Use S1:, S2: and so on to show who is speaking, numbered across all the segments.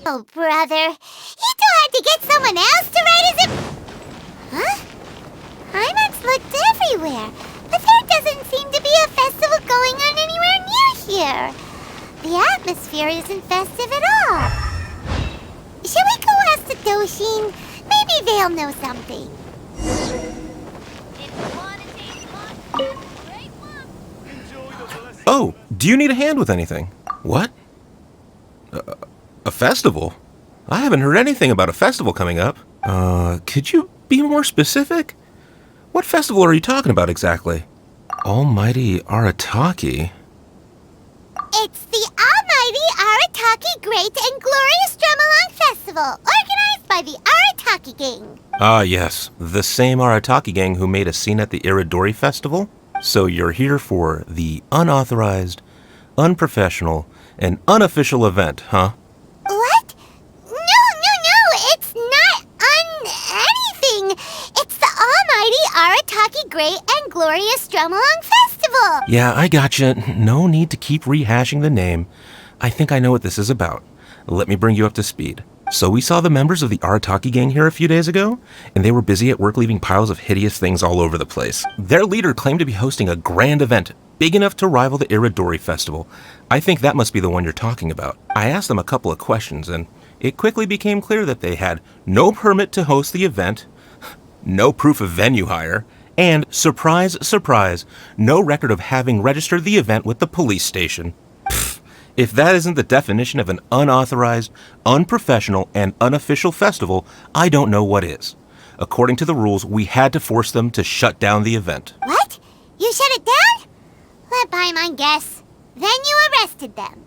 S1: Oh, brother. Itto had to get someone else to write his... Huh? Almights looked everywhere, but there doesn't seem to be a festival going on anywhere near here. The atmosphere isn't festive at all. Should we go ask the Doshin? Maybe they'll know something.
S2: Oh, do you need a hand with anything? What? A festival? I haven't heard anything about a festival coming up. Could you be more specific? What festival are you talking about exactly? Almighty Arataki?
S1: It's the Almighty Arataki Great and Glorious Drumalong Festival, organized by the Arataki Gang.
S2: Ah, yes. The same Arataki gang who made a scene at the Iridori Festival? So you're here for the unauthorized, unprofessional, and unofficial event, huh?
S1: What? No, it's not anything. It's the Almighty Arataki Great and Glorious Drumalong Festival.
S2: Yeah, I gotcha. No need to keep rehashing the name. I think I know what this is about. Let me bring you up to speed. So we saw the members of the Arataki gang here a few days ago, and they were busy at work leaving piles of hideous things all over the place. Their leader claimed to be hosting a grand event, big enough to rival the Iridori Festival. I think that must be the one you're talking about. I asked them a couple of questions, and it quickly became clear that they had no permit to host the event, no proof of venue hire, and, surprise, surprise, no record of having registered the event with the police station. If that isn't the definition of an unauthorized, unprofessional, and unofficial festival, I don't know what is. According to the rules, we had to force them to shut down the event.
S1: What? You shut it down? Let Paimon guess. Then you arrested them.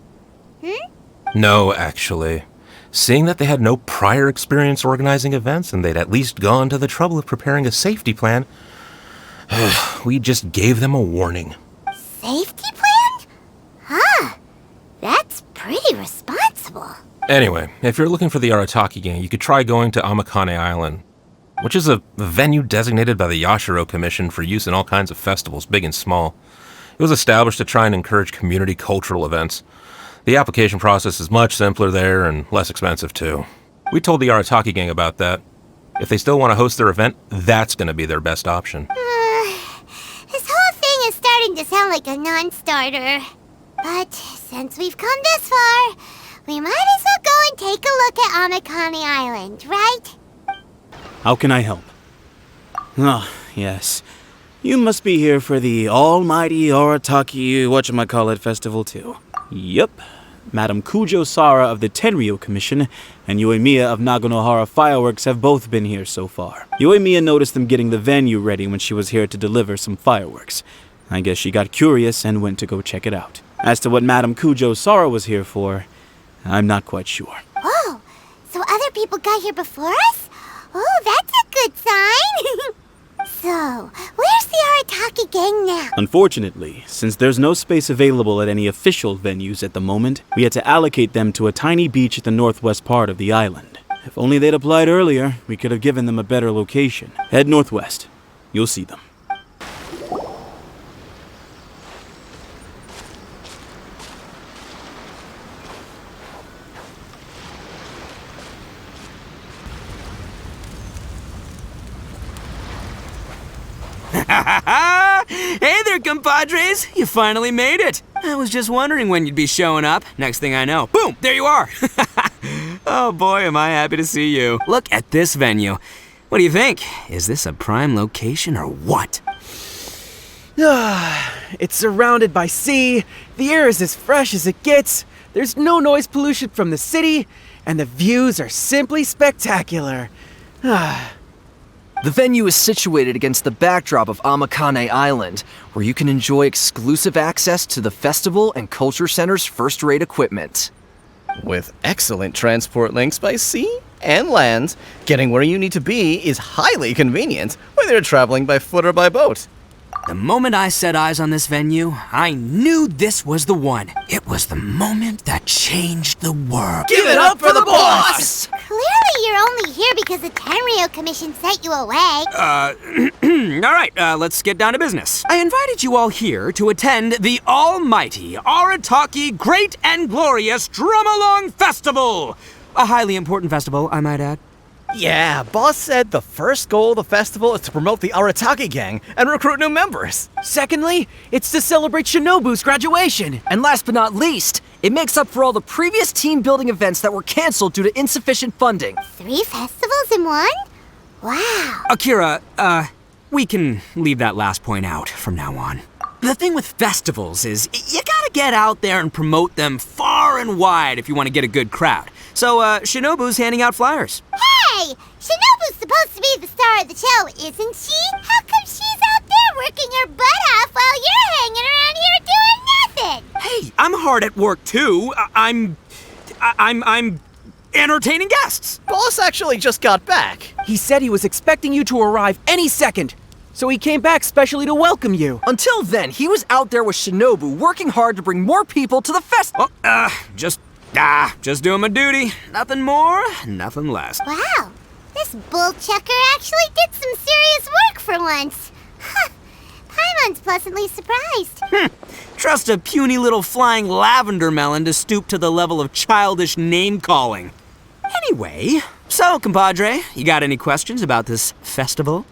S2: No, actually. Seeing that they had no prior experience organizing events and they'd at least gone to the trouble of preparing a safety plan, we just gave them a warning.
S1: Safety plan? Huh. That's pretty responsible.
S2: Anyway, if you're looking for the Arataki gang, you could try going to Amakane Island, which is a venue designated by the Yashiro Commission for use in all kinds of festivals, big and small. It was established to try and encourage community cultural events. The application process is much simpler there and less expensive too. We told the Arataki gang about that. If they still want to host their event, that's going to be their best option.
S1: This whole thing is starting to sound like a non-starter. But since we've come this far, we might as well go and take a look at Amakane Island, right?
S3: How can I help? Ah, yes. You must be here for the Almighty Arataki whatchamacallit festival too. Yep. Madam Kujo Sara of the Tenryo Commission and Yoimiya of Naganohara Fireworks have both been here so far. Yoimiya noticed them getting the venue ready when she was here to deliver some fireworks. I guess she got curious and went to go check it out. As to what Madam Kujo Sara was here for, I'm not quite sure.
S1: Oh, so other people got here before us? Oh, that's a good sign. So, where's the Arataki gang now?
S3: Unfortunately, since there's no space available at any official venues at the moment, we had to allocate them to a tiny beach at the northwest part of the island. If only they'd applied earlier, we could have given them a better location. Head northwest. You'll see them.
S4: Hey there, compadres! You finally made it! I was just wondering when you'd be showing up. Next thing I know, boom, there you are! Oh boy, am I happy to see you. Look at this venue. What do you think? Is this a prime location or what?
S5: It's surrounded by sea, the air is as fresh as it gets, there's no noise pollution from the city, and the views are simply spectacular.
S6: The venue is situated against the backdrop of Amakane Island, where you can enjoy exclusive access to the festival and culture center's first-rate equipment.
S7: With excellent transport links by sea and land, getting where you need to be is highly convenient, whether you're traveling by foot or by boat.
S4: The moment I set eyes on this venue, I knew this was the one. It was the moment that changed the world.
S7: Give it up for the boss!
S1: Clearly you're only here because the Tenryo Commission sent you away.
S4: All right, let's get down to business. I invited you all here to attend the Almighty Arataki Great and Glorious Drumalong Festival, A highly important festival, I might add.
S7: Yeah, boss said the first goal of the festival is to promote the Arataki gang and recruit new members.
S5: Secondly, it's to celebrate Shinobu's graduation.
S6: And last but not least, it makes up for all the previous team building events that were canceled due to insufficient funding.
S1: 3 festivals in one? Wow.
S4: Akira, we can leave that last point out from now on. The thing with festivals is you gotta get out there and promote them far and wide if you want to get a good crowd. So, Shinobu's handing out flyers.
S1: Hey! Shinobu's supposed to be the star of the show, isn't she? How come she's out there working her butt off while you're hanging around here doing nothing?
S4: Hey, I'm hard at work too. I'm entertaining guests.
S7: Boss actually just got back.
S5: He said he was expecting you to arrive any second, so he came back specially to welcome you.
S6: Until then, he was out there with Shinobu working hard to bring more people to the festival.
S4: Just doing my duty. Nothing more, nothing less.
S1: Wow, this bull chucker actually did some serious work for once. Huh. Paimon's pleasantly surprised.
S4: Trust a puny little flying lavender melon to stoop to the level of childish name-calling. Anyway, so, compadre, you got any questions about this festival?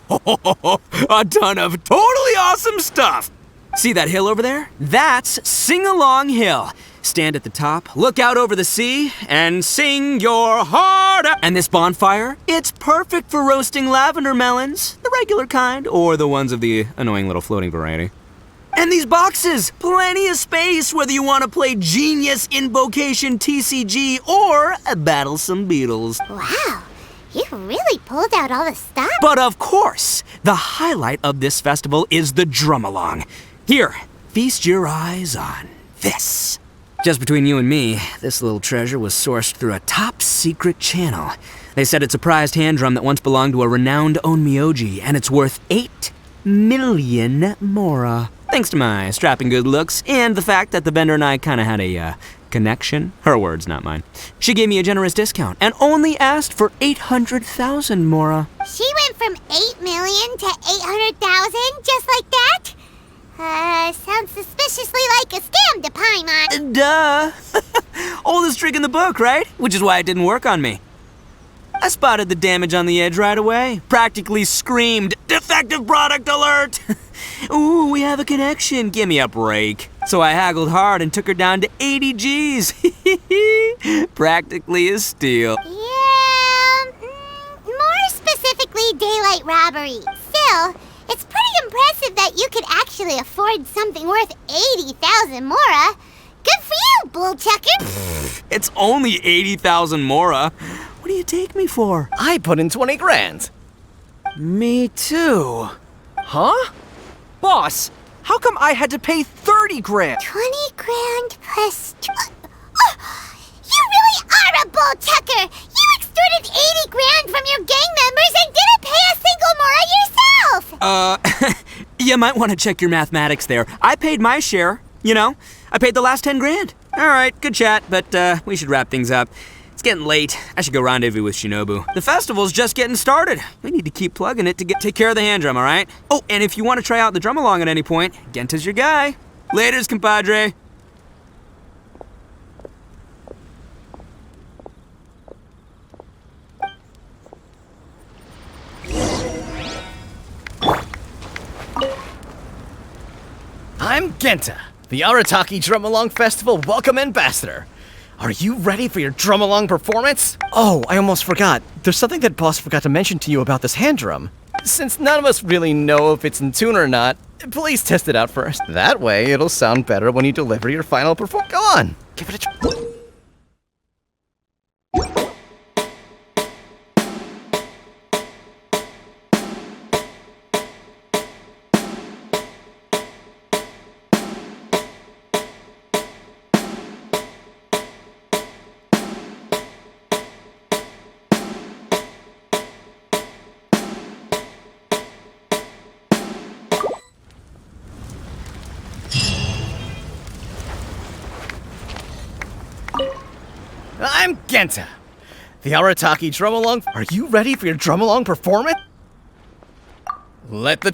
S4: A ton of totally awesome stuff! See that hill over there? That's Sing-Along Hill. Stand at the top, look out over the sea, and sing your heart out. And this bonfire, it's perfect for roasting lavender melons, the regular kind, or the ones of the annoying little floating variety. And these boxes, plenty of space whether you want to play Genius Invocation TCG or battle some beetles.
S1: Wow, you really pulled out all the stuff.
S4: But of course, the highlight of this festival is the Drumalong. Here, feast your eyes on this. Just between you and me, this little treasure was sourced through a top-secret channel. They said it's a prized hand drum that once belonged to a renowned onmyoji, and it's worth 8 million mora. Thanks to my strapping good looks and the fact that the vendor and I kind of had a connection. Her words, not mine. She gave me a generous discount and only asked for 800,000 mora.
S1: She went from 8 million to 800,000 just like that? Sounds suspiciously like a scam to Paimon.
S4: Duh. Oldest trick in the book, right? Which is why it didn't work on me. I spotted the damage on the edge right away. Practically screamed, "Defective product alert!" Ooh, we have a connection. Give me a break. So I haggled hard and took her down to 80 G's. Practically a steal.
S1: Yeah, more specifically daylight robbery. Still, it's pretty impressive that you could actually afford something worth 80,000 mora. Good for you, bull chucker.
S4: It's only 80,000 mora. What do you take me for?
S7: I put in 20 grand.
S5: Me too.
S6: Huh? Boss, how come I had to pay 30 grand?
S1: 20 grand plus... you really are a bull chucker. You extorted 80 grand from your gang members and didn't pay a single mora yourself.
S4: You might want to check your mathematics there. I paid my share, you know. I paid the last 10 grand. All right, good chat, but we should wrap things up. It's getting late. I should go rendezvous with Shinobu. The festival's just getting started. We need to keep plugging it to take care of the hand drum, all right? Oh, and if you want to try out the Drumalong at any point, Genta's your guy. Laters, compadre.
S7: I'm Genta, the Arataki Drumalong Festival Welcome Ambassador. Are you ready for your Drumalong performance? Oh, I almost forgot. There's something that Boss forgot to mention to you about this hand drum. Since none of us really know if it's in tune or not, please test it out first. That way, it'll sound better when you deliver your final performance. Go on, give it a try. I'm Genta, the Arataki Drumalong. Are you ready for your Drumalong performance? Let the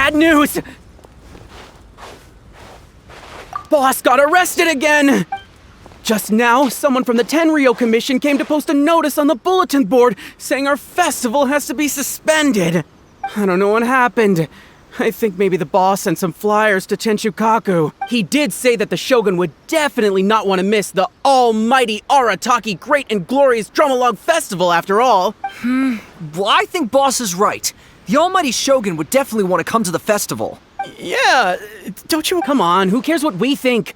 S5: bad news! Boss got arrested again! Just now, someone from the Tenryo Commission came to post a notice on the bulletin board saying our festival has to be suspended. I don't know what happened. I think maybe the boss sent some flyers to Tenshukaku. He did say that the Shogun would definitely not want to miss the almighty Arataki Great and Glorious Drumalong Festival after all.
S6: Well, I think Boss is right. The almighty Shogun would definitely want to come to the festival.
S7: Yeah, don't you?
S5: Come on, who cares what we think?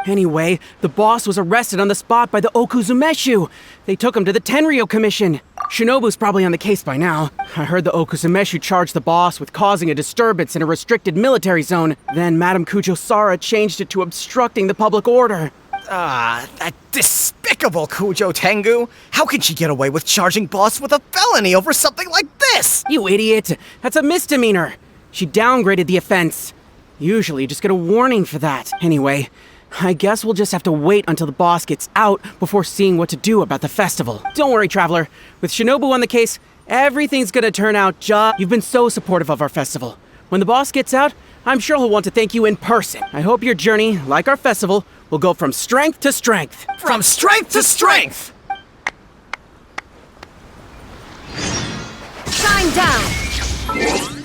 S5: Anyway, the boss was arrested on the spot by the Okuzumeshu. They took him to the Tenryo Commission. Shinobu's probably on the case by now. I heard the Okuzumeshu charged the boss with causing a disturbance in a restricted military zone. Then Madame Kujo-Sara changed it to obstructing the public order.
S7: That despicable Kujo Tengu! How can she get away with charging Boss with a felony over something like this?
S5: You idiot! That's a misdemeanor! She downgraded the offense. Usually you just get a warning for that. Anyway, I guess we'll just have to wait until the boss gets out before seeing what to do about the festival. Don't worry, Traveler. With Shinobu on the case, everything's gonna turn out just... You've been so supportive of our festival. When the boss gets out, I'm sure he'll want to thank you in person. I hope your journey, like our festival, will go from strength to strength.
S7: From strength to strength!
S1: Shine down!